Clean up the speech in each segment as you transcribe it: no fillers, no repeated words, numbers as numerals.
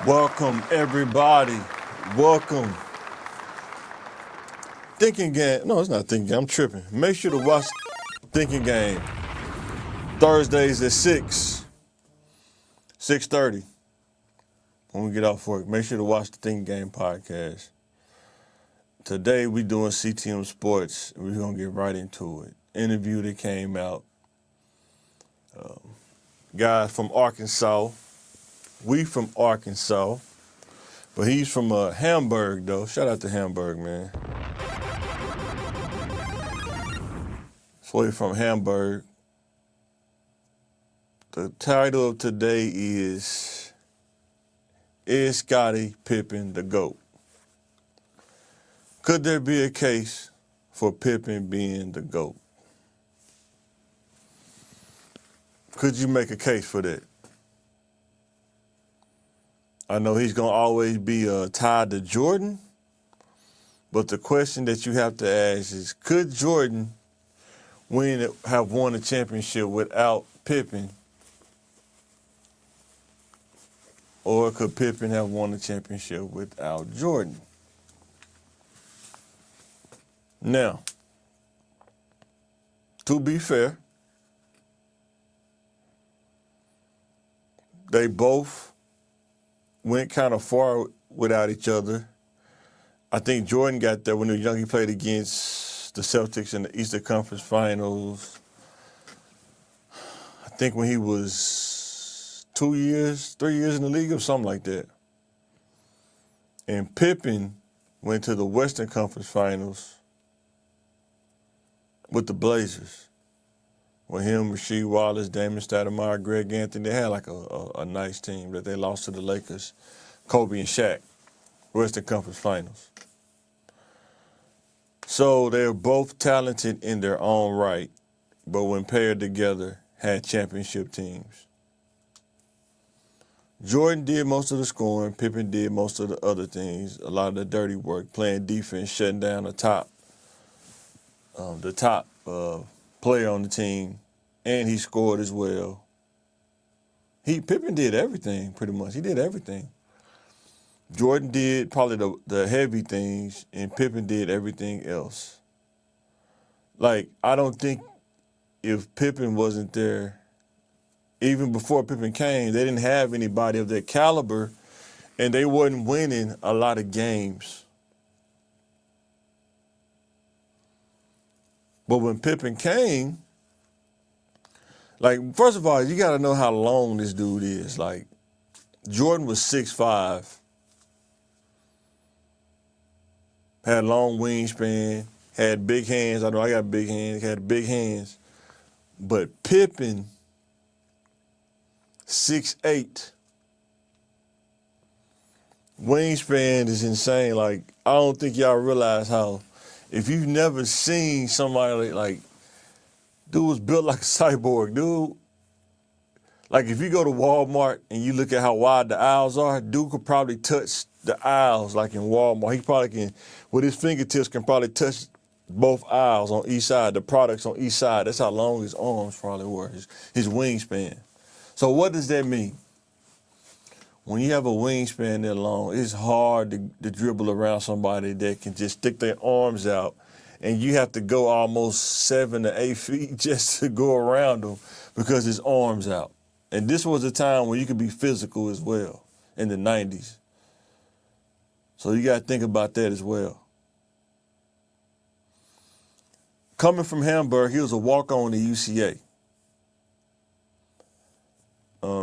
Welcome, everybody. Welcome. Thinking Game. No, it's not Thinking Game. I'm tripping. Make sure to watch Thinking Game. Thursdays at 6:30. When we get off work, make sure to watch the Thinking Game podcast. Today, we doing CTM Sports. We're going to get right into it. Interview that came out. Guys from Arkansas. We from Arkansas. But he's from Hamburg, though. Shout out to Hamburg, man. So he's from Hamburg. The title of today is Scottie Pippen the GOAT? Could there be a case for Pippen being the GOAT? Could you make a case for that? I know he's going to always be tied to Jordan, but the question that you have to ask is, could Jordan have won a championship without Pippen, or could Pippen have won a championship without Jordan? Now, to be fair, they both went kind of far without each other. I think Jordan got there when he was young. He played against the Celtics in the Eastern Conference Finals. I think when he was 3 years in the league or something like that. And Pippen went to the Western Conference Finals with the Blazers. With him, Rasheed Wallace, Damon Stoudemire, Greg Anthony, they had like a nice team that they lost to the Lakers, Kobe and Shaq, Western Conference Finals. So they're both talented in their own right, but when paired together, had championship teams. Jordan did most of the scoring, Pippen did most of the other things, a lot of the dirty work, playing defense, shutting down the top player on the team, and he scored as well. Pippen did everything, pretty much. He did everything. Jordan did probably the heavy things, and Pippen did everything else. Like, I don't think if Pippen wasn't there, even before Pippen came, they didn't have anybody of that caliber, and they wasn't winning a lot of games. But when Pippen came, like, first of all, you got to know how long this dude is. Like, Jordan was 6'5", had long wingspan, had big hands. I know I got big hands, had big hands. But Pippen, 6'8", wingspan is insane. Like, I don't think y'all realize how, if you've never seen somebody like, dude was built like a cyborg, dude. Like, if you go to Walmart and you look at how wide the aisles are, dude could probably touch the aisles like in Walmart. He probably can, with his fingertips, can probably touch both aisles on each side, the products on each side. That's how long his arms probably were, his wingspan. So what does that mean? When you have a wingspan that long, it's hard to dribble around somebody that can just stick their arms out, and you have to go almost 7 to 8 feet just to go around him because his arm's out. And this was a time when you could be physical as well, in the 90s. So you got to think about that as well. Coming from Hamburg, he was a walk-on to UCA.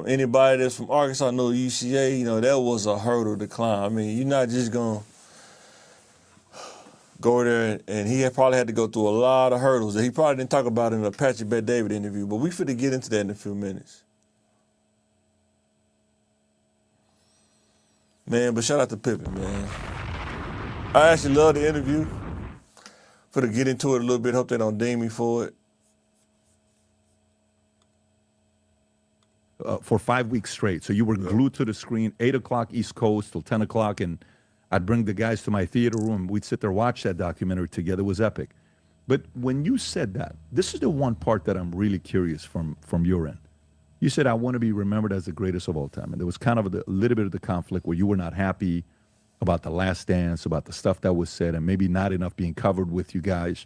Anybody that's from Arkansas know UCA, that was a hurdle to climb. I mean, you're not just going to go there, and he probably had to go through a lot of hurdles that he probably didn't talk about in the Patrick Bet-David interview, but we finna get into that in a few minutes. Man, but shout out to Pippen, man. I actually love the interview. Finna get into it a little bit. Hope they don't ding me for it. For 5 weeks straight. So you were glued to the screen, 8 o'clock East Coast till 10 o'clock, and I'd bring the guys to my theater room. We'd sit there, watch that documentary together. It was epic. But when you said that, this is the one part that I'm really curious from your end. You said, I want to be remembered as the greatest of all time. And there was kind of a little bit of the conflict where you were not happy about the last dance, about the stuff that was said, and maybe not enough being covered with you guys.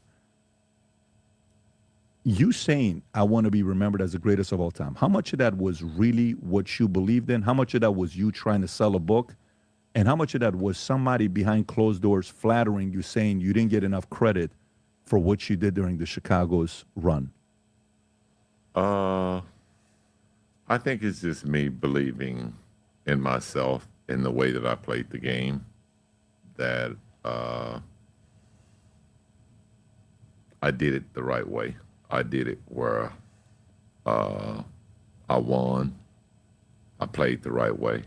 You saying, I want to be remembered as the greatest of all time, how much of that was really what you believed in? How much of that was you trying to sell a book? And how much of that was somebody behind closed doors flattering you, saying you didn't get enough credit for what you did during the Chicago's run? I think it's just me believing in myself, in the way that I played the game, that I did it the right way. I did it where I won. I played the right way.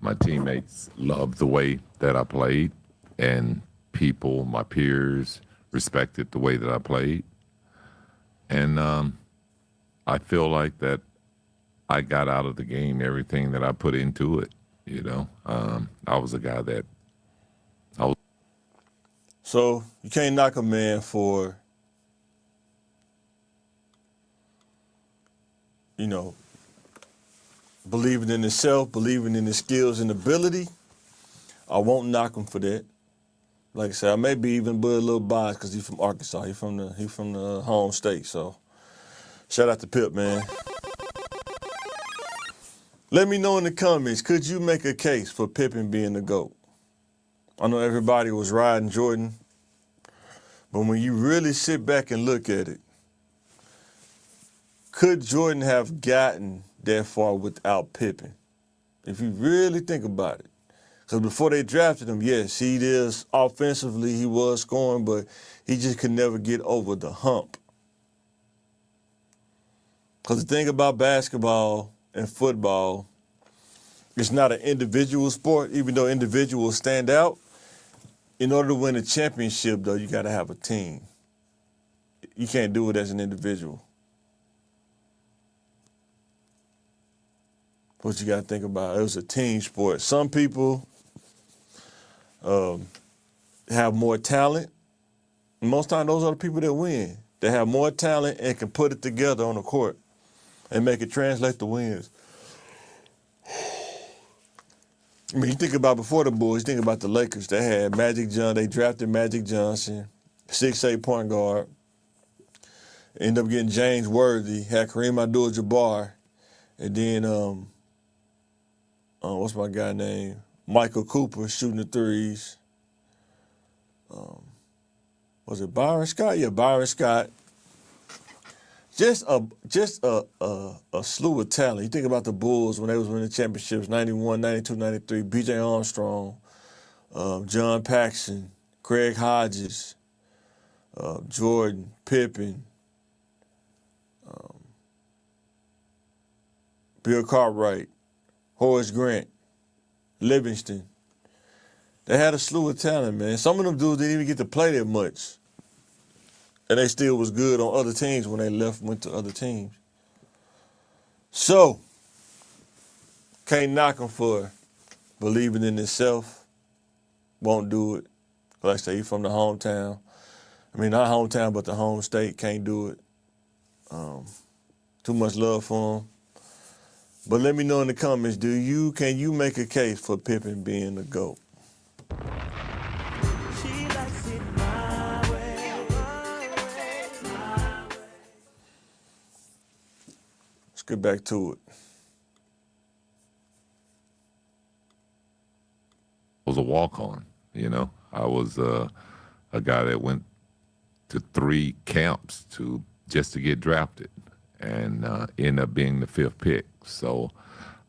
My teammates loved the way that I played, and people, my peers, respected the way that I played. And I feel like that I got out of the game everything that I put into it. You know, I was a guy that I was. So you can't knock a man for, you know, believing in himself, believing in his skills and ability. I won't knock him for that. Like I said, I may be even a little biased because he's from Arkansas. He's from the home state. So shout out to Pip, man. Let me know in the comments, could you make a case for Pippen being the GOAT? I know everybody was riding Jordan, but when you really sit back and look at it, could Jordan have gotten that far without Pippen? If you really think about it. Because before they drafted him, yes, he is offensively, he was scoring, but he just could never get over the hump. Because the thing about basketball and football, it's not an individual sport, even though individuals stand out. In order to win a championship, though, you got to have a team. You can't do it as an individual. What you got to think about, it was a team sport. Some people have more talent. And most times, those are the people that win. They have more talent and can put it together on the court and make it translate to wins. I mean, you think about before the Bulls, you think about the Lakers. They had Magic Johnson. They drafted Magic Johnson, 6'8" point guard. Ended up getting James Worthy, had Kareem Abdul-Jabbar, and then, what's my guy name? Michael Cooper shooting the threes. Was it Byron Scott? Yeah, Byron Scott. Just a slew of talent. You think about the Bulls when they was winning championships, 91, 92, 93, B.J. Armstrong, John Paxson, Craig Hodges, Jordan, Pippen, Bill Cartwright, Horace Grant, Livingston. They had a slew of talent, man. Some of them dudes didn't even get to play that much. And they still was good on other teams when they went to other teams. So, can't knock them for believing in himself. Won't do it. Like I say, he's from the hometown. I mean, not hometown, but the home state. Can't do it. Too much love for him. But let me know in the comments, can you make a case for Pippen being the GOAT? Let's get back to it. Was a walk-on, you know. I was a guy that went to 3 camps just to get drafted and end up being the 5th pick. So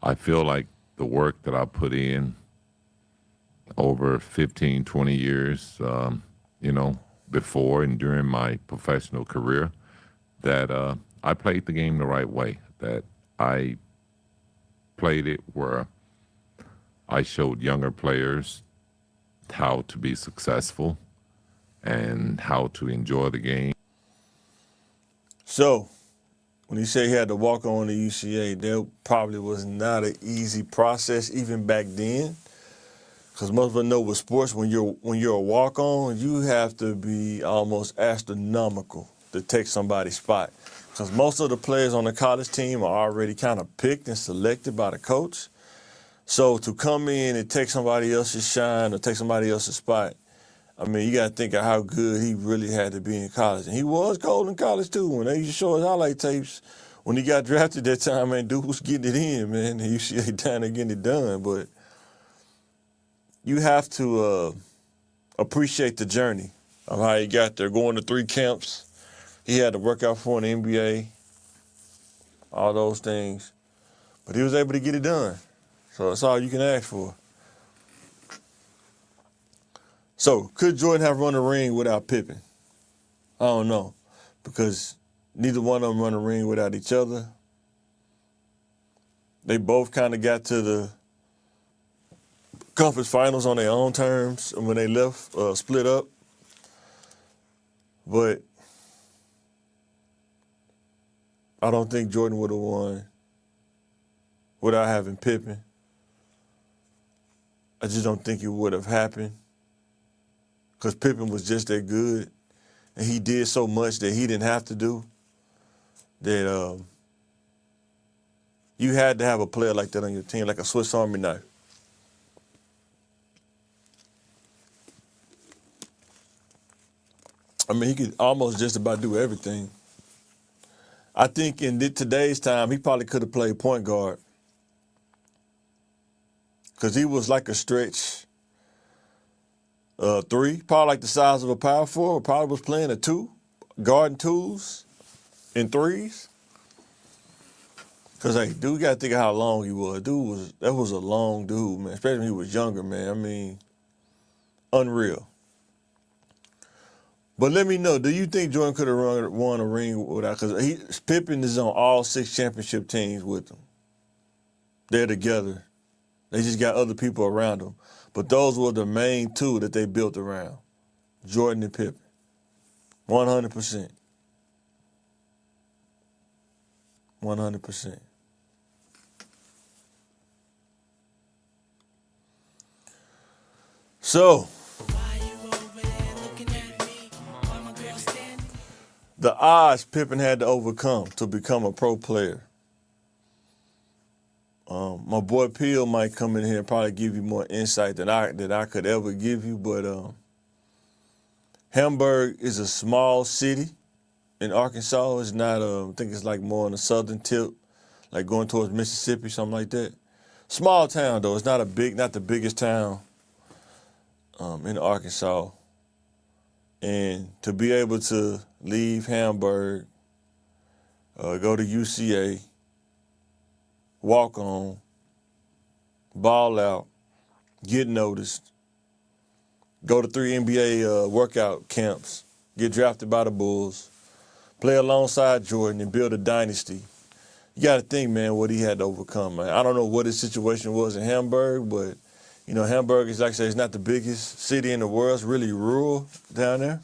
I feel like the work that I put in over 15, 20 years, you know, before and during my professional career, that I played the game the right way, that I played it where I showed younger players how to be successful and how to enjoy the game. So, when he said he had to walk on the UCA, there probably was not an easy process even back then. Because most of us know with sports, when you're a walk-on, you have to be almost astronomical to take somebody's spot. because most of the players on the college team are already kind of picked and selected by the coach. So to come in and take somebody else's shine or take somebody else's spot, I mean, you got to think of how good he really had to be in college. And he was cold in college, too. When they used to show his highlight tapes, when he got drafted that time, man, dude was getting it in, man. He used to get down there getting it done. But you have to appreciate the journey of how he got there, going to 3 camps. He had to work out for an NBA, all those things. But he was able to get it done. So that's all you can ask for. So, could Jordan have run a ring without Pippen? I don't know, because neither one of them run a ring without each other. They both kind of got to the conference finals on their own terms when they left, split up. But I don't think Jordan would have won without having Pippen. I just don't think it would have happened, because Pippen was just that good, and he did so much that he didn't have to do, that you had to have a player like that on your team, like a Swiss Army knife. I mean, he could almost just about do everything. I think in today's time, he probably could have played point guard, because he was like a stretch 3, probably like the size of a power forward. Probably was playing a 2, guarding 2s and 3s. Because, hey, dude, you got to think of how long he was. That was a long dude, man, especially when he was younger, man. I mean, unreal. But let me know, do you think Jordan could have won a ring without, because Pippen is on all 6 championship teams with him. They're together. They just got other people around them. But those were the main 2 that they built around, Jordan and Pippen, 100%. 100%. So, the odds Pippen had to overcome to become a pro player. My boy Peel might come in here and probably give you more insight than I could ever give you, but Hamburg is a small city in Arkansas. It's not, I think it's like more on the southern tip, like going towards Mississippi, something like that. Small town though. It's not the biggest town in Arkansas. And to be able to leave Hamburg, go to UCA, walk on, ball out, get noticed, go to 3 NBA workout camps, get drafted by the Bulls, play alongside Jordan and build a dynasty. You got to think, man, what he had to overcome, man. I don't know what his situation was in Hamburg, but, you know, Hamburg is, like I say, it's not the biggest city in the world. It's really rural down there.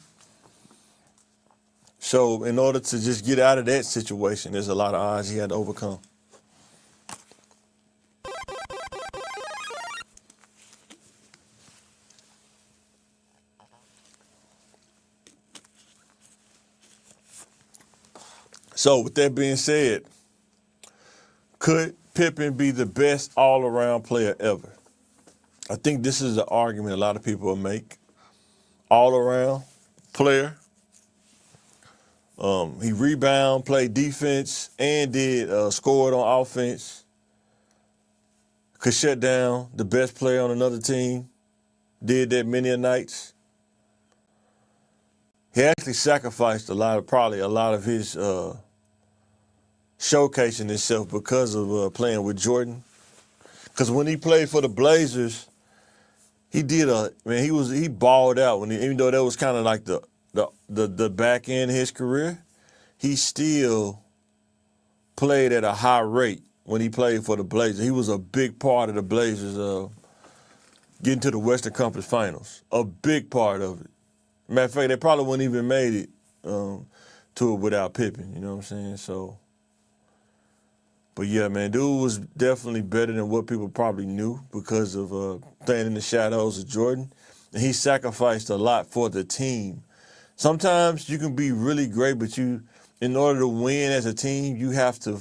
So in order to just get out of that situation, there's a lot of odds he had to overcome. So with that being said, could Pippen be the best all-around player ever? I think this is an argument a lot of people will make. All-around player. He rebounded, played defense, and scored on offense. Could shut down the best player on another team. Did that many a nights. He actually sacrificed a lot of his showcasing himself because of playing with Jordan. Because when he played for the Blazers, he balled out. Even though that was kind of like the back end of his career, he still played at a high rate when he played for the Blazers. He was a big part of the Blazers getting to the Western Conference Finals. A big part of it. Matter of fact, they probably wouldn't even made it to it without Pippen, you know what I'm saying? So, but yeah, man, dude was definitely better than what people probably knew because of playing in the shadows of Jordan. And he sacrificed a lot for the team. Sometimes you can be really great, but in order to win as a team, you have to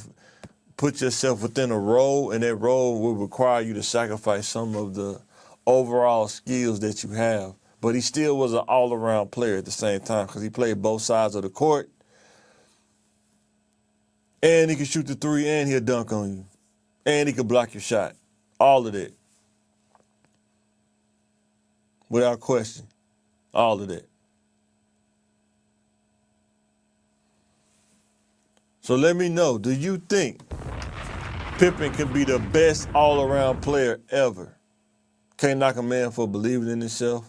put yourself within a role, and that role will require you to sacrifice some of the overall skills that you have. But he still was an all-around player at the same time because he played both sides of the court, and he could shoot the three, and he'll dunk on you, and he could block your shot. All of that. Without question. All of that. So let me know, do you think Pippen could be the best all-around player ever? Can't knock a man for believing in himself.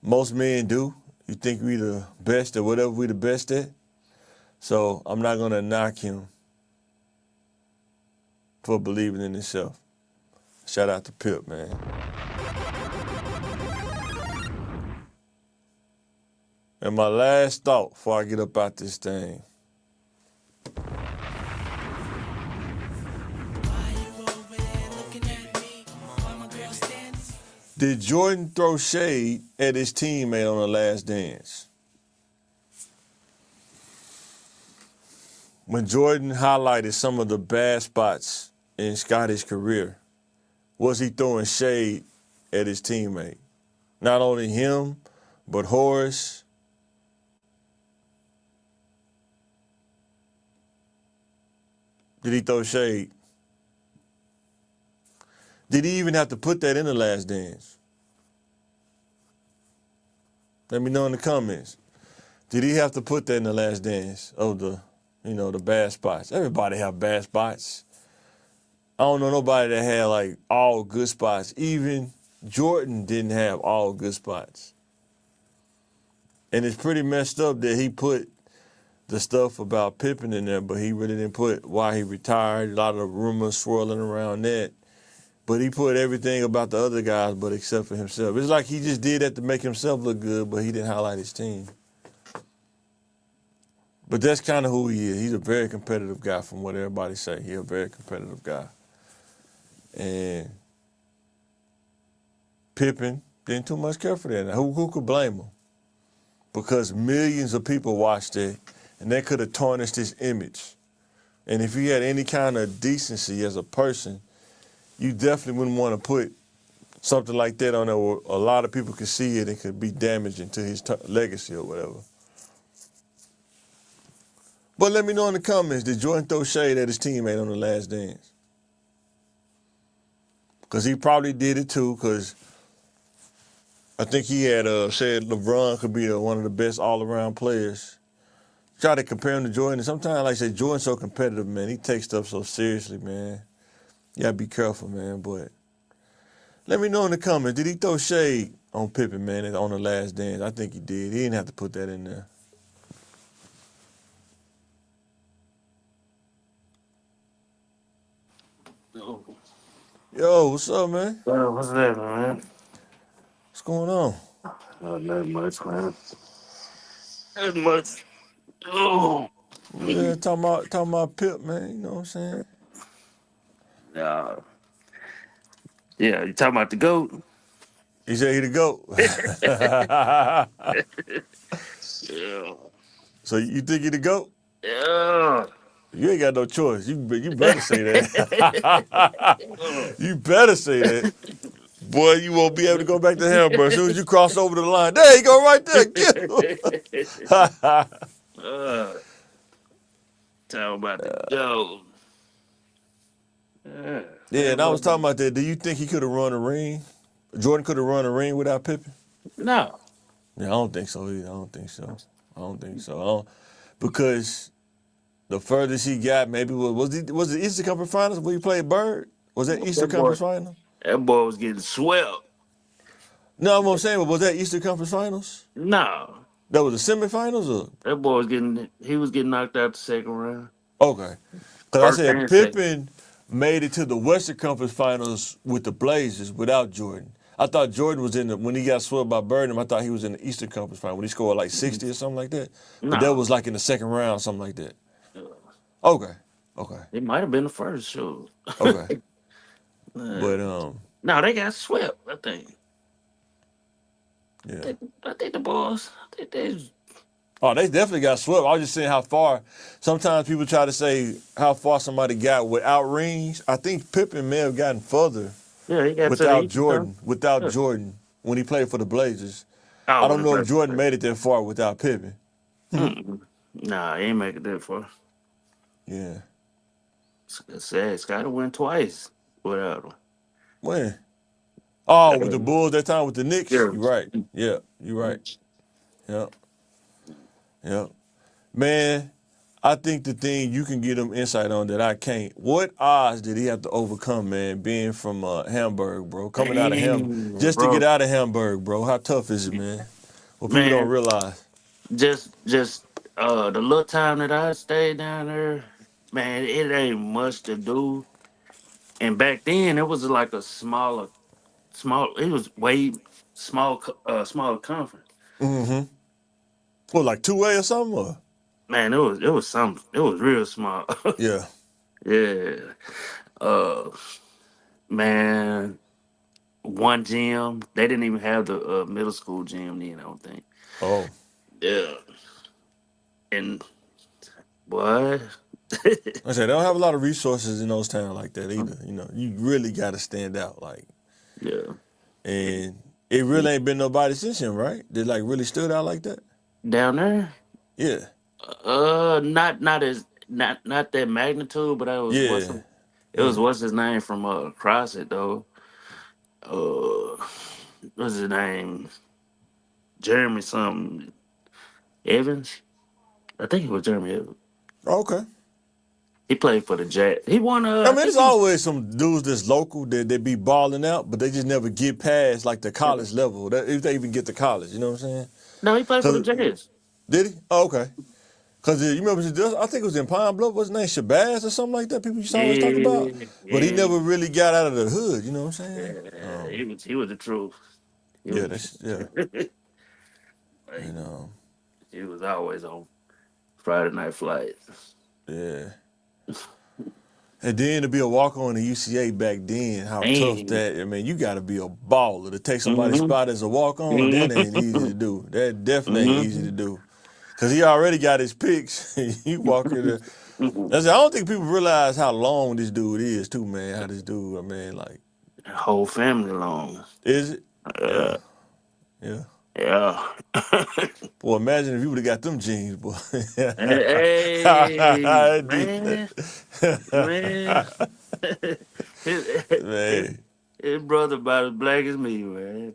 Most men do. You think we the best at whatever we the best at. So I'm not going to knock him for believing in himself. Shout out to Pip, man. And my last thought before I get up out this thing. Did Jordan throw shade at his teammate on The Last Dance? When Jordan highlighted some of the bad spots in Scottie's career, was he throwing shade at his teammate? Not only him, but Horace. Did he throw shade? Did he even have to put that in The Last Dance? Let me know in the comments. Did he have to put that in The Last Dance of the bad spots? Everybody have bad spots. I don't know nobody that had like all good spots. Even Jordan didn't have all good spots. And it's pretty messed up that he put the stuff about Pippen in there, but he really didn't put why he retired. A lot of rumors swirling around that. But he put everything about the other guys but except for himself. It's like he just did that to make himself look good, but he didn't highlight his team. But that's kind of who he is. He's a very competitive guy from what everybody say. He's a very competitive guy. And Pippen didn't too much care for that. Now, who could blame him? Because millions of people watched it, and that could have tarnished his image. And if he had any kind of decency as a person, you definitely wouldn't want to put something like that on there where a lot of people could see it and could be damaging to his legacy or whatever. But let me know in the comments, did Jordan throw shade at his teammate on The Last Dance? Because he probably did it too, because I think he had said LeBron could be one of the best all-around players. Try to compare him to Jordan. And sometimes, like I say, Jordan's so competitive, man. He takes stuff so seriously, man. You gotta be careful, man. But let me know in the comments, did he throw shade on Pippen, man, on The Last Dance? I think he did. He didn't have to put that in there. Yo, what's up, man? Yo, what's that, man? What's going on? Not much, man. Not much. Oh, Yeah, talking about Pip, man. You know what I'm saying? yeah. Yeah, you talking about the GOAT? He said he the GOAT. Yeah. So you think he the GOAT? Yeah. You ain't got no choice. You better say that. You better say that. Boy, you won't be able to go back to Hamburg as soon as you cross over the line. There you go, right there. Get him. Talking about the GOAT. Yeah, and I was talking about that. Do you think he could have run a ring? Jordan could have run a ring without Pippen? No. Yeah, I don't think so either. I don't think so. Because the furthest he got maybe was it Eastern Conference Finals where he played Bird? Was that Eastern Conference Finals? That boy was getting swept. No, I'm saying, but was that Eastern Conference Finals? No. That was the semifinals or? That boy was getting knocked out the second round. Okay. Because I said and Pippen made it to the Western Conference Finals with the Blazers without Jordan. I thought Jordan was when he got swept by Bird, I thought he was in the Eastern Conference Final when he scored like 60 or something like that. But that was like in the second round, something like that. Okay. It might have been the first, sure. Okay. But no, they got swept, I think. yeah. I think the boys, Oh, they definitely got swept. I was just saying how far. Sometimes people try to say how far somebody got without rings. I think Pippen may have gotten further Yeah, he got to the without Eastern Conference. Jordan. Without Yeah. Jordan when he played for the Blazers. Oh, I when don't he know if played for Jordan the made it that far without Pippen. Mm-mm. Nah, he ain't make it that far. Yeah. Sad. Scotty went twice without him. When? Oh, with the Yeah. Bulls that time with the Knicks. Yeah. You're right. Yeah, you're right. Yeah, yeah. Man, I think the thing you can get them insight on that I can't. What odds did he have to overcome, man, being from Hamburg, bro? Coming out of Hamburg. Damn, Just to get bro. out of Hamburg, bro. How tough is it, man? What people don't Man, realize. just the little time that I stayed down there, man, it ain't much to do. And back then it was like a small it was way smaller conference. Mm-hmm. What, like 2A or something? Or? Man, it was something. It was real small. Yeah. Yeah. Uh man, one gym. They didn't even have the middle school gym then, I don't think. Oh. Yeah. And what? I said they don't have a lot of resources in those towns like that either. You know, you really got to stand out, like, Yeah. and it really ain't been nobody since him, right? That like really stood out like that. Down there? Yeah, Not that magnitude, but yeah, it was yeah. what's his name from CrossFit though. What's his name? Jeremy something Evans. I think it was Jeremy Evans. Okay. He played for the Jazz. He won. I I mean, think there's always some dudes that's local that they be balling out, but they just never get past like the college level. That, if they even get to college, you know what I'm saying? no, he played for the 'Cause- Jazz. did he? Oh, okay. Because you remember, I think it was in Pine Bluff, what's his name, Shabazz or something like that, people used to always talk about. Yeah, But he yeah, never really got out of the hood, you know what I'm saying? yeah. He was the truth. He Yeah, was that's, the yeah. truth. And, He was always on Friday Night Flights. yeah. And then to be a walk on the UCA back then, how tough Man. that, I mean, you got to be a baller to take somebody's Mm-hmm. spot as a walk on. That ain't easy to do. That definitely ain't easy to Mm-hmm. do. Because he already got his picks. You walk in there. I don't think people realize how long this dude is, too, man. How this dude, I mean, like, Whole family long. is it? Yeah. Uh, Yeah. yeah. Boy, imagine if you would have got them jeans, boy. Hey, I did man, man. his, Man. his brother about as black as me, man.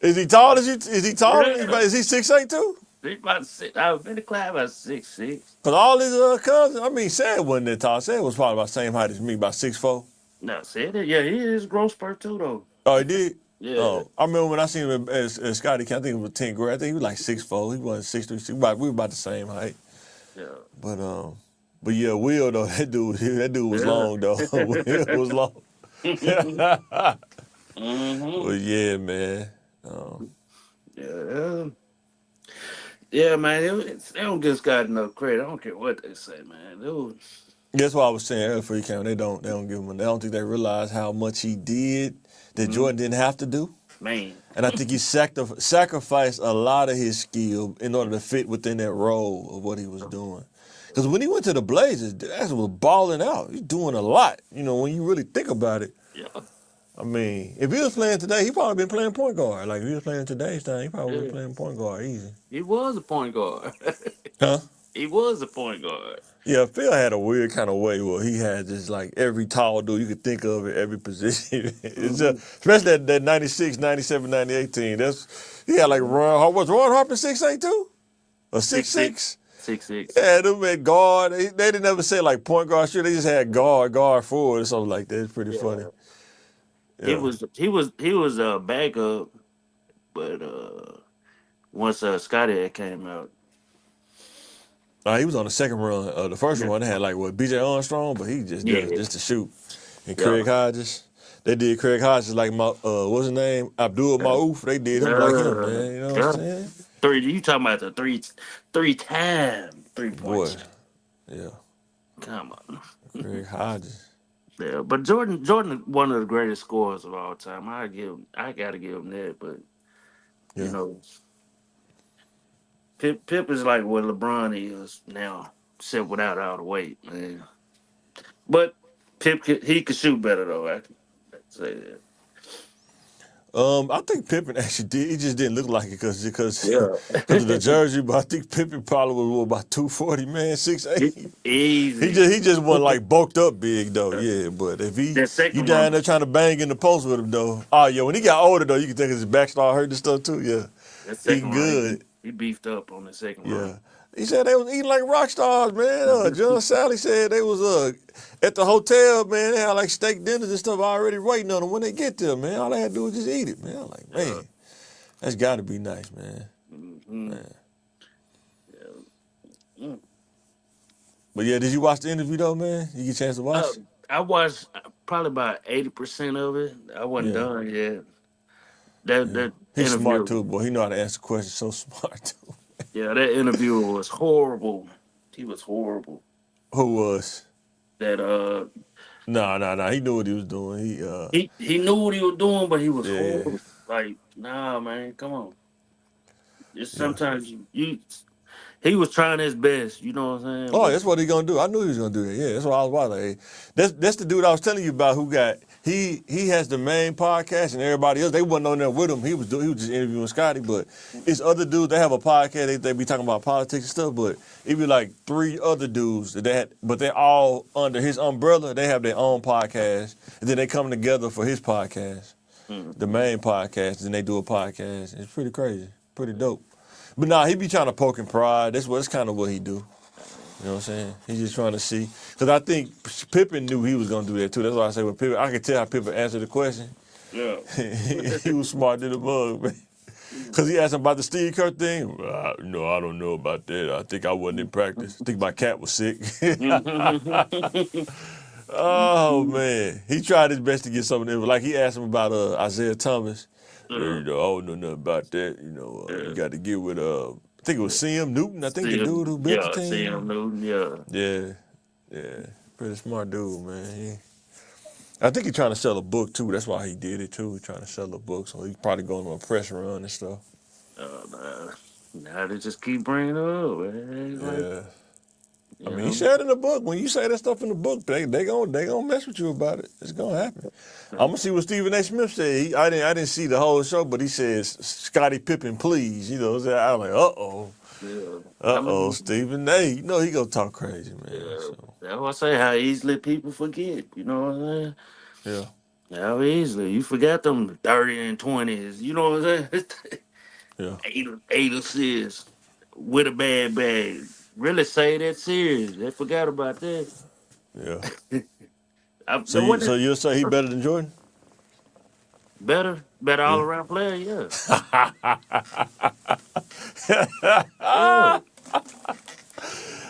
Is he tall as you? Is he taller? Yeah. Is he 6'8" too? He about six. I was in the class about 6'6". Cause all his cousins, I mean, Sad wasn't that tall. Sad was probably about the same height as me, about 6'4". No, said it. Yeah, he is growth spurt too, though. Oh, he did. Yeah. Oh, I remember when I seen him as Scottie. I think it was 10th grade. I think he was like 6'4". He wasn't 6'3". We were about the same height. Yeah. But yeah, Will though, that dude was Yeah. long though. Will was long. Mm-hmm. Well, yeah, man. Yeah. Yeah, man. They don't give Scott enough credit. I don't care what they say, man. Dude. That's why I was saying earlier for you, Cam. They don't give him. They don't think they realize how much he did that Jordan didn't have to do. Man. And I think he sacrificed a lot of his skill in order to fit within that role of what he was doing. Because when he went to the Blazers, that was balling out. He's doing a lot. You know, when you really think about it. Yeah. I mean, if he was playing today, he probably been playing point guard. Like if he was playing today's time, he probably been playing point guard easy. He was a point guard. Huh? He was a point guard. Yeah, Phil had a weird kind of way where he had just like every tall dude you could think of at every position. It's just, especially that 96, 97, 98 team. He had like was Ron Harper 6'8" too? Or 6'6"? 6'6". Yeah, them at guard. They didn't ever say like point guard. Sure, they just had guard forward or something like that. It's pretty funny. He Yeah. was a backup, but once Scotty had came out. He was on the second run. The first one, they had like B.J. Armstrong, but he just did it just to shoot. And Craig Hodges, they did Craig Hodges like what's his name? Abdul Maouf. They did him like him, man. You know what I'm saying? You talking about the three-time 3-point Boy, shot. yeah. Come on. Craig Hodges. Yeah, but Jordan is one of the greatest scorers of all time. I gotta give him that, but Yeah. you know, Pip is like what LeBron is now, except without all the weight, man. But he could shoot better though. I can say that. I think Pippen actually did. He just didn't look like it because Yeah. of the jersey. But I think Pippen probably was what, about 240, man, 6'8". He Easy. just wasn't like bulked up big though. Yeah, but if That you second down one, there trying to bang in the post with him though. Oh yeah, when he got older though, you can think his back started hurting and stuff too. Yeah, that second eating run, good. he beefed up on the second run. Yeah. He said they was eating like rock stars, man. John Sally said they was at the hotel, man. They had like steak dinners and stuff already waiting on them when they get there, man. All they had to do was just eat it, man. I'm like, man, that's got to be nice, man. Mm-hmm. Man. Yeah. Mm. But yeah, did you watch the interview though, man? You get a chance to watch? I watched probably about 80% of it. I wasn't Yeah, done yet. That he's smart interview, too, boy. He know how to answer questions so smart too. yeah, that interview was horrible. He was horrible. Who was? That Nah. He knew what he was doing. he knew what he was doing, but he was Yeah, horrible. Like, nah, man, come on. Just yeah. sometimes you he was trying his best. You know what I'm saying? Oh, But that's what he gonna do. I knew he was gonna do that. Yeah, that's what I was watching. Hey, that's the dude I was telling you about who got he has the main podcast and everybody else they wasn't on there with him. He was just interviewing Scotty, but it's other dudes. They have a podcast. They be talking about politics and stuff. But it be like 3 other dudes that but they're all under his umbrella. They have their own podcast, and then they come together for his podcast, the main podcast. And they do a podcast. It's pretty crazy, pretty dope. But nah, he be trying to poke and prod. That's kind of what he do. You know what I'm saying? He's just trying to see. Because I think Pippen knew he was going to do that too. That's why I say when Pippen, I could tell how Pippen answered the question. yeah. He was smart than a mug, man. Because he asked him about the Steve Kerr thing. No, I don't know about that. I think I wasn't in practice. I think my cat was sick. Oh, man. He tried his best to get something in. Like he asked him about Isaiah Thomas. You know, I don't know nothing about that. You know, you got to get with, I think it was CM Newton. I think the dude who built the team. Sam Newton, yeah. Yeah. Pretty smart dude, man. I think he's trying to sell a book, too. That's why he did it, too. He's trying to sell a book. So he's probably going on a press run and stuff. Now they just keep bringing it up, man. Yeah. I mean, he know. said in the book, when you say that stuff in the book, they gonna mess with you about it. It's gonna happen. I'm gonna see what Stephen A. Smith said. I didn't see the whole show, but he says, "Scottie Pippen, please." You know, I was like, Yeah. Stephen A. You know he gonna talk crazy, man. Yeah. So, That's why I say how easily people forget. You know what I'm saying? yeah, How easily you forgot them 30 and 20s. You know what I'm saying? yeah. eight assists with a bad bag. Really say that serious. They forgot about that. Yeah. I, So what you'll say he better than Jordan? better all Yeah. around player, yeah. Yeah.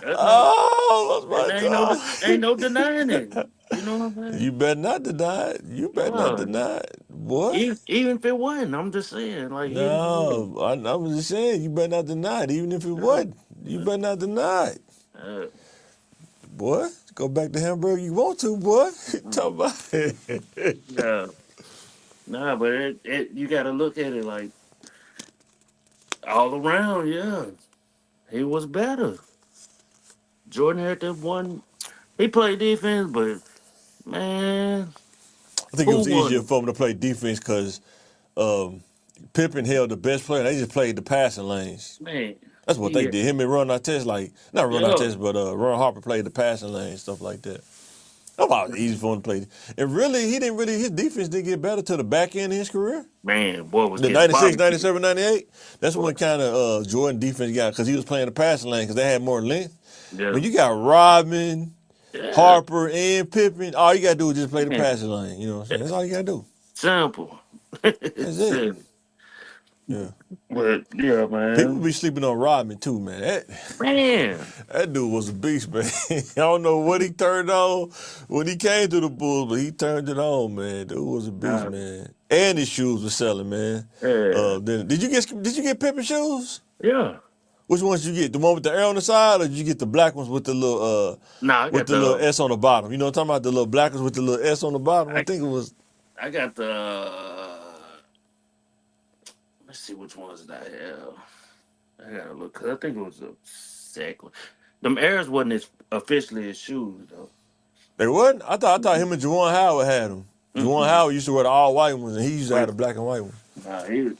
That's Oh, not, that's ain't my no God. ain't no denying it. You know what I'm saying? You better not deny it. You better not Yeah. deny it. Boy. Even if it wasn't, I'm just saying, like even if it wasn't. No, I was just saying, you better not deny it, even if it wasn't. You better not deny it. Uh, Boy, go back to Hamburg you want to, boy. Talk about it. yeah. Nah, but you gotta look at it like all around, yeah. He was better. Jordan had that one. He played defense, but man, I think it who was easier won? for him to play defense because Pippen held the best player. They just played the passing lanes. Man, That's what they yeah, did. Him and Ron Artest, not Ron yeah, Artest, but Ron Harper played the passing lanes, stuff like that. That's why it was easy for him to play. And really, his defense didn't get better till the back end of his career. man, boy was The getting 96, barbecued. 97, 98, that's when kind of Jordan defense got, because he was playing the passing lane because they had more length. Yeah, When you got Rodman, yeah, Harper, and Pippen, all you got to do is just play the man, passing lane. You know what I'm saying? That's all you got to do. simple. That's it. Simple. Yeah. But yeah, People man, be sleeping on Rodman too, man. man, That dude was a beast, man. I don't know what he turned on when he came to the Bulls, but he turned it on, man. Dude was a beast, nah, man. And his shoes were selling, man. yeah, Then did you get Pippen shoes? yeah. Which ones did you get? The one with the arrow on the side, or did you get the black ones with the Nah, I got little the, S on the bottom? You know what I'm talking about? The little black ones with the little S on the bottom. I I, think it was. I got the. Let's see which ones did I have. I gotta look, cause I think it was a second. Them Airs wasn't as officially his shoes though. They wasn't? I thought him and Juwan Howard had them. Juwan Mm-mm. Howard used to wear the all white ones, and he used to have Wait, the black and white ones. nah, he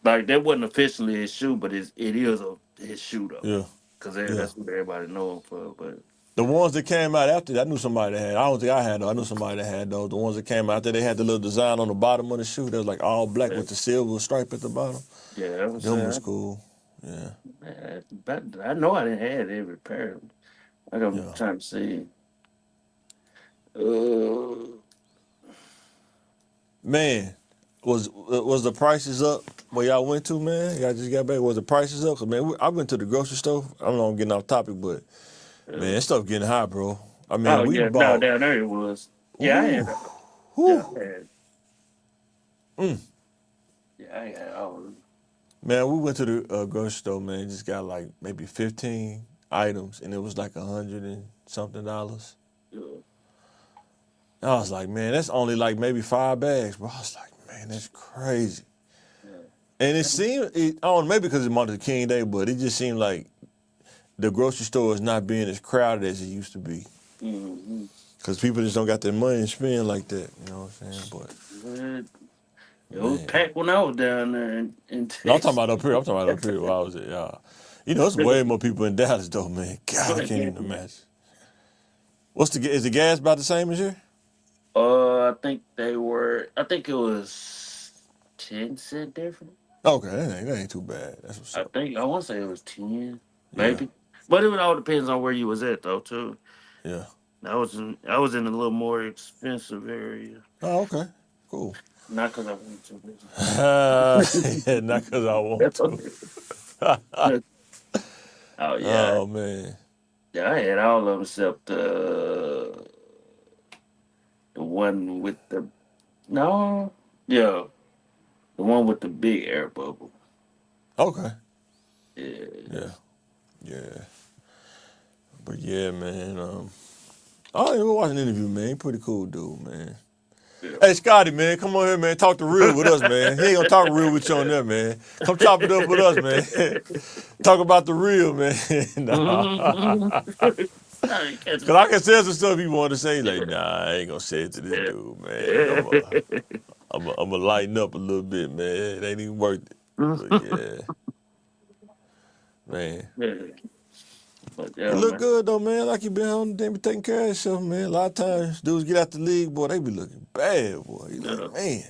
like that wasn't officially his shoe, but it is his shoe though. Yeah, Cause yeah. that's what everybody know him for. But The ones that came out after that, I knew somebody that had. I don't think I had those. I knew somebody that had those. The ones that came out after, they had the little design on the bottom of the shoe that was like all black yeah, with the silver stripe at the bottom. yeah, I was Them was saying. cool. Yeah, But I know I didn't have every pair. Like I'm yeah. trying to see. Uh, Man, was the prices up where y'all went to, man? Y'all just got back. Was the prices up? 'Cause, man, I went to the grocery store. I don't know, I'm getting off topic, but man, uh, that stuff getting high, bro. I mean, oh we yeah, no, bought. down there it was. Yeah, I Ooh, had. Yeah, whew, I had. mm. Yeah, I had all of them. Man, we went to the grocery store, man. Just got like maybe 15 items, and it was like $100 and something. Yeah. I was like, man, that's only like maybe 5 bags, bro. I was like, man, that's crazy. And it seemed, I don't know, maybe because it's Martin Luther King Day, but it just seemed like the grocery store is not being as crowded as it used to be. Mm-hmm. Because people just don't got their money to spend like that. You know what I'm saying? It was Man. packed when I was down there in No, I'm talking Texas. about up here. I'm talking about up here where I was at, y'all. You know, there's way more people in Dallas, though, man. God, I can't even imagine. Is the gas about the same as here? I think they were. I think it was 10 cent different. Okay, that ain't too bad. That's what's I up. think I want to say it was 10, Yeah, maybe. But it would all depends on where you was at though too. yeah. I was in a little more expensive area. Oh, okay. Cool. Not because I went to Yeah, not because I want to. Oh yeah, Oh, man. yeah. I had all of them except the one with the no, yeah, the one with the big air bubble. Okay. Yeah, Yeah, yeah. But yeah, man. I even watched an interview, man. He pretty cool dude, man. yeah. Hey, Scotty, man, come on here, man. Talk the real with us, man. He ain't gonna talk real with you on there, man. Come chop it up with us, man. Talk about the real, man. Nah. No, you catch Cause I can say some stuff he want to say, like, nah, I ain't gonna say it to this it. dude, man. Yeah. I'm gonna lighten up a little bit, man. It ain't even worth it. But yeah, man. Yeah. But You yeah, look man. good though, man. Like you been home, they be taking care of yourself, man. A lot of times, dudes get out the league, boy, they be looking bad, boy. You Yeah. like, man.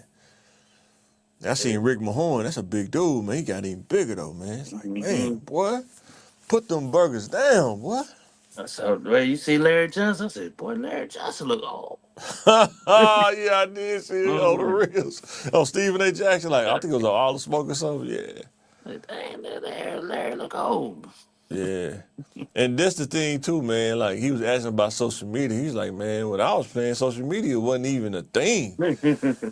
I seen Rick Mahorn. That's a big dude, man. He got even bigger though, man. It's like, man, Mm-hmm. boy, put them burgers down, boy. I saw the way you see Larry Johnson. I said, boy, Larry Johnson look old. Yeah, I did see it on the Mm-hmm. reels. On Stephen A. Jackson, like, I think it was on All the Smoke or something. Yeah. Like, damn, Larry look old. Yeah. And that's the thing too, man. Like he was asking about social media. He's like, man, when I was playing, social media wasn't even a thing.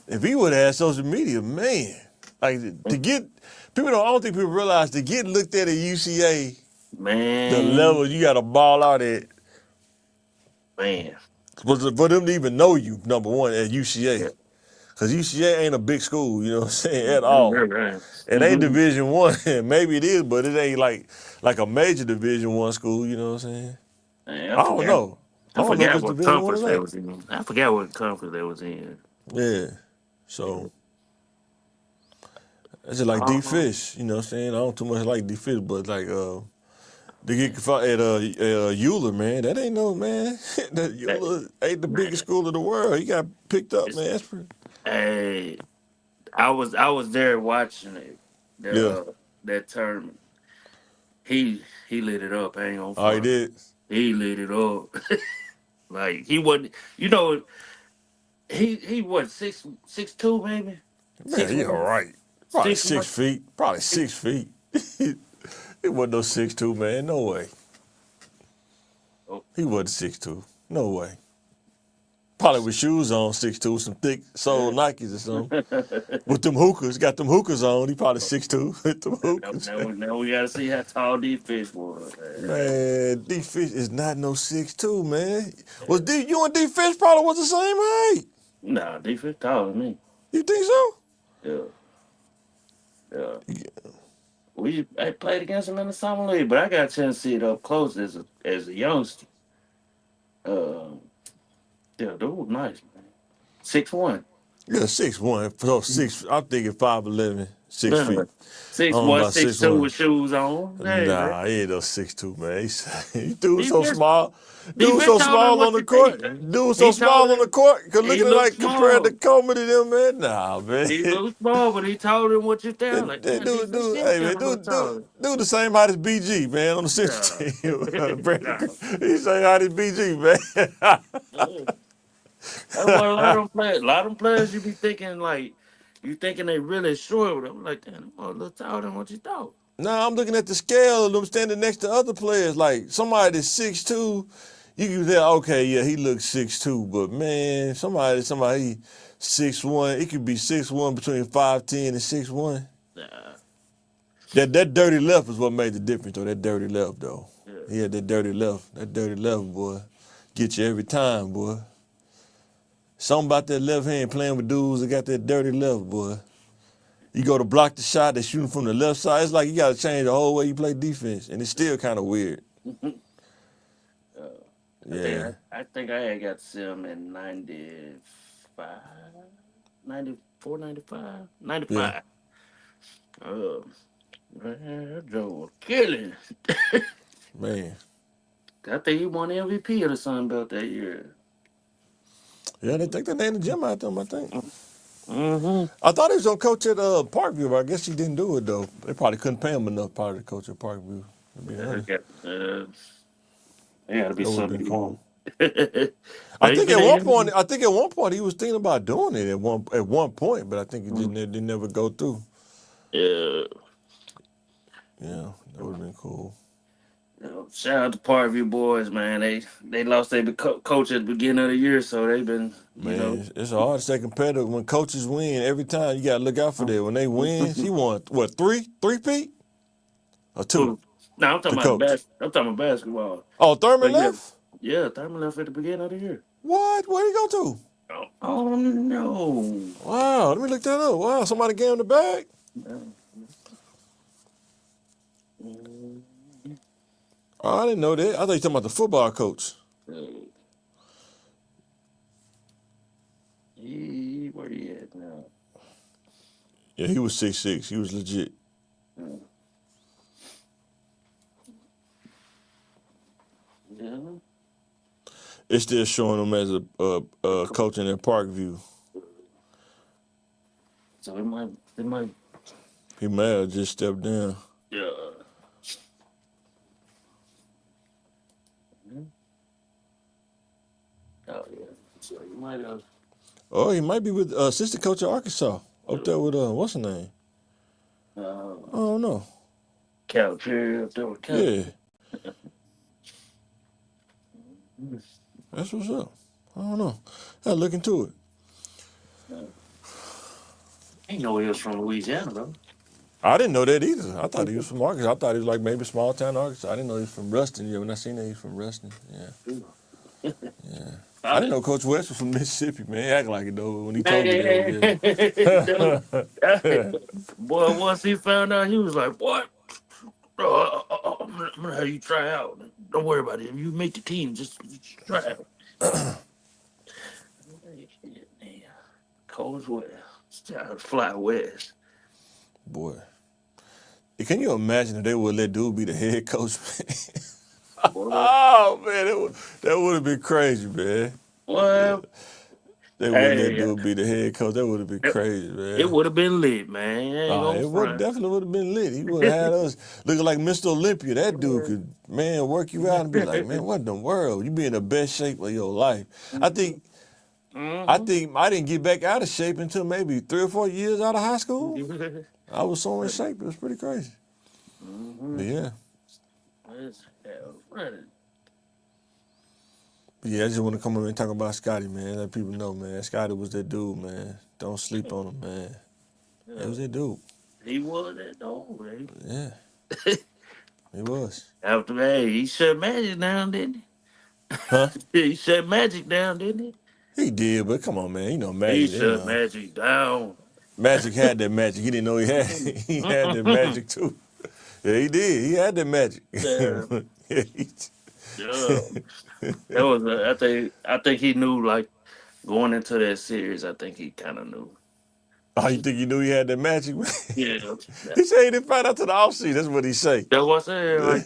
If he would have had social media, man, like to get people don't. I don't think people realize to get looked at UCA, the Man, level you got to ball out at man. was for them to even know you. Number one at UCA, Yeah. because UCA ain't a big school. You know what I'm saying at all. Right. It ain't Division One. Maybe it is, but it ain't like a major Division One school. You know what I'm saying? Man, I don't know. I I don't know if forgot it's what Division One or conference they not. was in. I forgot what conference they was in. Yeah. So it's just like D Uh-huh. Fish, you know what I'm saying? I don't too much like D Fish, but like they get at Euler, man. That ain't no man. That That- Euler ain't the man, biggest school in the world. He got picked up, it's- man. That's pretty. hey, I was there watching it. Yeah. That tournament. He lit it up. I ain't gonna Oh, he front. did. He lit it up. Like he wasn't. You know, he what 6'2" maybe Man, six he all one right. Probably 6'1". 6 feet. Probably 6 feet. It wasn't no 6'2", man. No way. Oh. He wasn't 6'2". No way. Probably with shoes on, 6'2", some thick sole Nikes or something. With them hookahs, got them hookahs on. He probably 6'2" with them hookahs. Now we gotta see how tall D Fish was. Man, D Fish is not no 6'2", man. You and D Fish probably was the same height. Nah, D Fish taller than me. You think so? Yeah, yeah. Yeah. I played against him in the summer league, but I got a chance to see it up close as a youngster. Uh, yeah, dude was nice, man. 6'1". Yeah, 6'1". So 6. I'm thinking 5'11", 6 Yeah. feet. I Six don't know one, about six six two one. with shoes on. Hey, man. Nah, he ain't no 6'2", man. He dude was so Defense, small. Dude was defense so told him small on what the you court. think. Dude was so He told small on the him court. Cause he looking at looked like compared to small. Coleman to them, man. Nah, man. He looked small, but he told him what you think. I was like, That man, defense did hey kind man, of look taller. dude the same height as BG, man, on the Yeah. Central team. Brandon, No. he's same height as BG, man. Yeah. That's what a lot of them players. A lot of them players, you be thinking like, you thinking they really short. I'm like, damn, them a little taller than what you thought. Nah, I'm looking at the scale of them standing next to other players. Like somebody that's 6'2", you can tell, okay, yeah, he looks 6'2", but man, somebody 6'1", it could be 6'1" between 5'10" and 6'1". Nah, That dirty left is what made the difference, though. That dirty left, though. yeah. He had that dirty left. That dirty left, boy, get you every time, boy. Something about that left hand playing with dudes that got that dirty left, boy. You go to block the shot, they shooting from the left side. It's like you got to change the whole way you play defense, and it's still kind of weird. Uh, Yeah, I think I had got to see him in 95, 94, 95, yeah, 95. Man, that Joe was killing. man. I think he won MVP of the Sun Belt that year. Yeah, they think they named the gym out them, I think. Mm-hmm. I thought he was going to coach at Parkview, but I guess he didn't do it, though. They probably couldn't pay him enough probably to coach at Parkview, to be honest. There got to be That would have been something cool. wrong. I think at one point he was thinking about doing it at one point, but I think it didn't never go through. Yeah. Yeah, that would have been cool. Shout out to Parkview boys, man. They lost their coach at the beginning of the year, so they've been, Man, it's hard to stay competitive when coaches win every time. You got to look out for that. When they win, he won what, three Pete or two? No, I'm The talking about coach. I'm talking about basketball. Oh, Thurman But yeah, left. yeah, Thurman left at the beginning of the year. What? Where'd he go to? Oh no. Wow, let me look that up. Wow, somebody gave him the bag. Oh, I didn't know that. I thought you were talking about the football coach. Where he at now? Yeah, he was 6'6". He was legit. Yeah. It's still showing him as a coaching at Parkview. So it might. He may have just stepped down. Yeah. Oh yeah. So you might have. Oh, he might be with assistant coach at Arkansas up there with what's his name? I don't know. Calipari up there with Yeah. That's what's up. I don't know. I gotta look into it. I didn't know he was from Louisiana though. I didn't know that either. I thought he was from Arkansas. I thought he was like maybe small town Arkansas. I didn't know he was from Ruston. Yeah, when I seen that he was from Ruston. Yeah. Yeah. I didn't know Coach West was from Mississippi, man. He acting like it though when he told me that. Boy, once he found out, he was like, "What? I'm gonna have you try out. Don't worry about it. If you make the team, just try out." Coach West, fly west. Boy. Can you imagine if they would let dude be the head coach, man? Oh man, that would have been crazy, man. Well, They would let dude be the head coach. That would have been crazy, man. it would have been lit, man. Definitely would have been lit. He would have had us looking like Mr. Olympia. That dude could, man, work you out and be like, man, what in the world? You be in the best shape of your life. I think I didn't get back out of shape until maybe 3 or 4 years out of high school. I was so in shape. It was pretty crazy. But yeah. But yeah, I just want to come over and talk about Scottie, man. Let people know, man. Scottie was that dude, man. Don't sleep on him, man. That was that dude. He was that dog, man. Yeah. He was. After that, he shut Magic down, didn't he? Huh? He shut Magic down, didn't he? He did, but come on, man. You know, He Magic. shut Magic down. Magic had that magic. He didn't know he had. He had that magic too. Yeah, he did. He had that magic. Yeah, Yeah, yeah. That was. I think he knew like going into that series. I think he kind of knew. oh, you think he knew he had that magic? Yeah, He said he didn't find out to the offseason. That's what he say. that's what I said. Like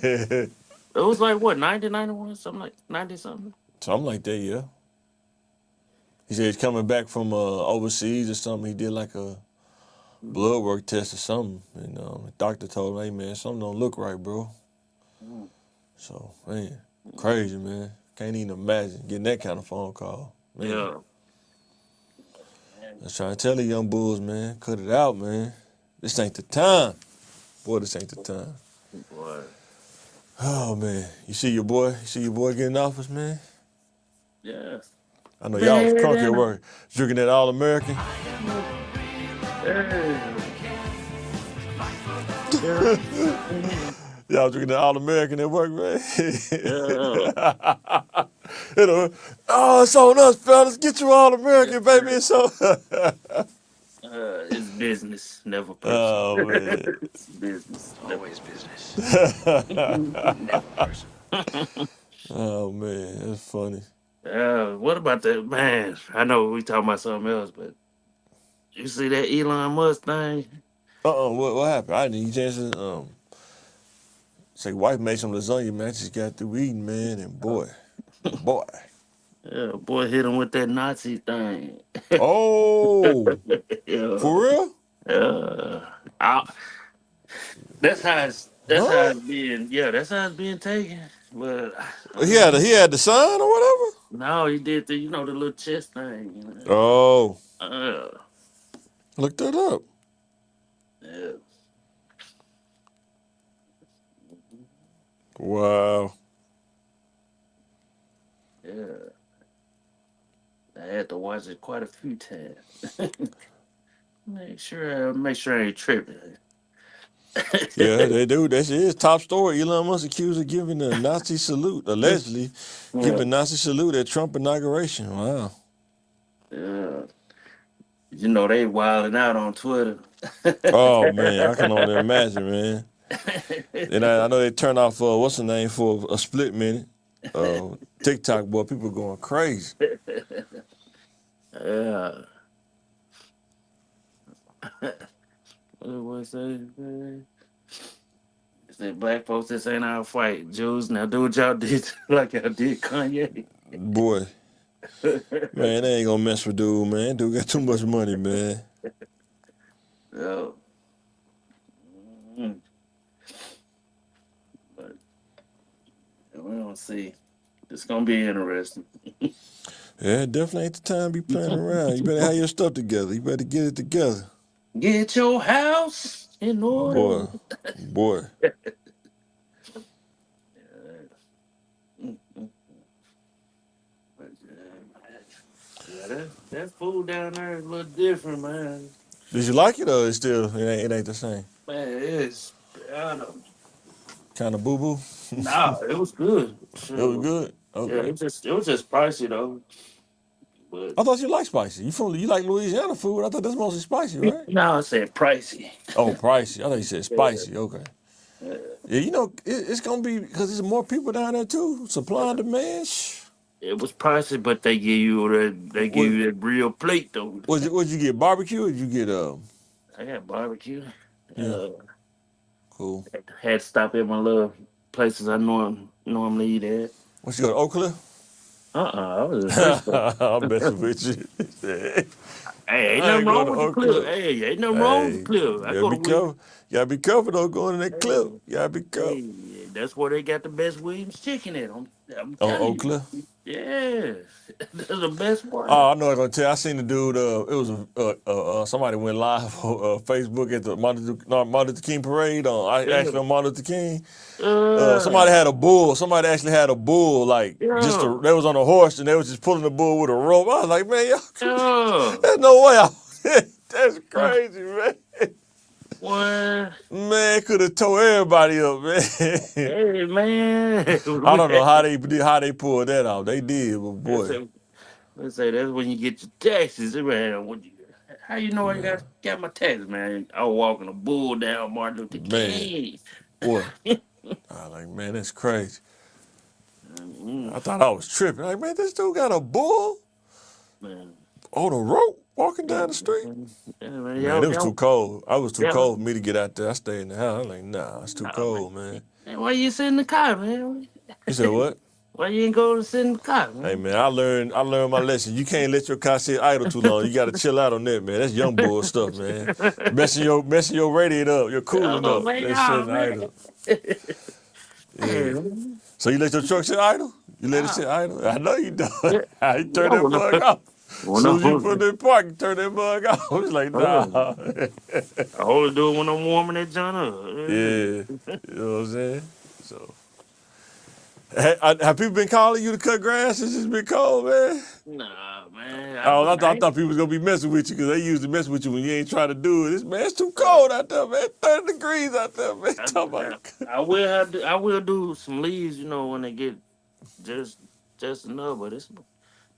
it was like what 90, 91, something like 90 something. Something like that, yeah. He said he's coming back from overseas or something. He did like a blood work test or something. And the doctor told him, hey, man, something don't look right, bro. Mm. So, man, crazy, man. Can't even imagine getting that kind of phone call. Man, Yeah, I was trying to tell the young bulls, man, cut it out, man. This ain't the time. Boy, this ain't the time. boy. Oh, man. You see your boy getting office, man? Yeah, I know y'all was crunk at man. work. Drinking that All-American. Yeah. Yeah. Y'all drinking that All-American at work, man. Yeah. It's on us, fellas. Get your All-American, baby. It's on. It's business, never personal. Oh, man. It's business, never. Always business. Never personal. Oh, man. That's funny. What about that, man? I know we talking about something else, but you see that Elon Musk thing? What happened? I didn't get a chance to say wife made some lasagna, man. I just got through eating, man, and boy. Yeah, boy hit him with that Nazi thing. Oh, Yeah, for real? yeah. That's how Huh? it's being. Yeah, that's how it's being taken. But He had the sign or whatever? no, he did the little chest thing. Oh, Uh, look that up. yeah. Wow. Yeah, I had to watch it quite a few times. Make sure I ain't tripping. Yeah, they do. That is top story. Elon Musk accused of giving a Nazi salute, allegedly Yeah, giving Nazi salute at Trump inauguration. Wow. yeah. They wilding out on Twitter. Oh man, I can only imagine, man. And I know they turned off what's the name for a split minute. TikTok, boy, people going crazy. Yeah. What was that? Man? It said black folks, this ain't our fight. Jews, now do what y'all did like y'all did Kanye. Boy, man, they ain't gonna mess with dude, man. Dude got too much money, man. So, mm, but we don't see. It's gonna be interesting. Yeah, definitely ain't the time to be playing around. You better have your stuff together. You better get it together. Get your house in order. Boy, boy. Mm, mm. But, yeah, that food down there is a little different, man. Did you like it or it ain't the same? Man, it's I don't. Kind of boo boo? Nah, it was good. It was Sure. good? Yeah, Okay. it was just pricey though. But I thought you like spicy. You like Louisiana food. I thought that's mostly spicy, right? no, I said pricey. Oh, pricey. I thought you said Yeah, spicy. Okay. yeah. Yeah, it's gonna be because there's more people down there too. Supply and demand. It was pricey, but they give What you that real plate though. would you get barbecue or did you get I got barbecue. yeah, Uh, cool. had to stop at my little places I normally eat at. What you go to Oak Cliff? I was at Frisco. I'm messing with you. Hey, ain't I nothing ain't going wrong to with the Oak clip. Cliff. Hey, ain't nothing wrong with the Hey, clip. you I gotta go to be careful. You gotta be careful though going in that clip. Williams. You gotta be careful. Hey, that's where they got the best Williams chicken at. I'm On telling Oak you. Cliff? Yeah, that's the best part. Oh, I know I'm gonna tell you. I seen the dude. It was somebody went live on Facebook at the Martin Luther King parade Yeah, actually on Martin Luther King. yeah, Somebody had a bull. Somebody actually had a bull. Like yeah, they was on a horse and they was just pulling the bull with a rope. I was like, man, y'all, yeah. there's no way. That's crazy, man. What? Man, could have tore everybody up, man. Hey, man. I don't know how they pulled that off. They did, but Let's boy, say, let's say that's when you get your taxes, man. How you know I got my taxes, man? I was walking a bull down Martin Luther man. King. What? I was like, man, that's crazy. Mm, I thought I was tripping. Like, man, this dude got a bull man. on a rope walking Yeah, down the street. man. Man, it was too cold. I was too Yeah. cold for me to get out there. I stayed in the house. I was like, nah, it's too Nah, cold, man. man, why you sit in the car, man? You said what? Why you ain't go to sit in the car, man? Hey man, I learned my lesson. You can't let your car sit idle too long. You gotta chill out on that, man. That's young boy stuff, man. Messing your radiator up, your cooling Oh, up. man, That's nah, sitting man. idle. Hey, Yeah. man. So you let your truck sit idle? You let it Nah. sit idle? I know you do. Yeah. You turn Yeah, that bug off. As when soon as you put I'm, it in the park, you turn that bug off. It's like, nah. I always do it when I'm warming that joint up. Yeah. You know what I'm saying? So have people been calling you to cut grass since it's been cold, man? Nah, man. Oh, I thought people was gonna be messing with you because they usually mess with you when you ain't trying to do it. It's too cold out there, man. 30 degrees out there, man. Talk about I will do some leaves, when they get just just enough, but it's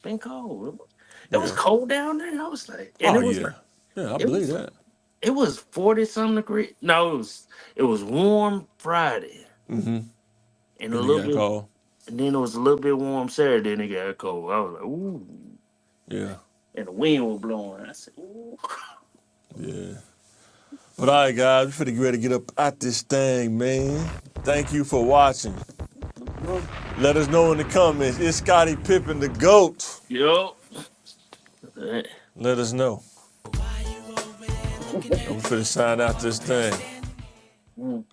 been cold. It was yeah. cold down there. I was like, and Oh it was yeah, like yeah. I it believe was that. it was 40 something degrees. No, it was warm Friday Mm-hmm. and a And they little got bit, called. and then it was a little bit warm Saturday, and it got cold. I was like, ooh, Yeah, and the wind was blowing. I said, ooh. yeah. But all right, guys, we finna get ready to get up out this thing, man. Thank you for watching. Let us know in the comments. Is Scottie Pippen the GOAT? Yo. Let us know. And we finna sign out this thing. Mm.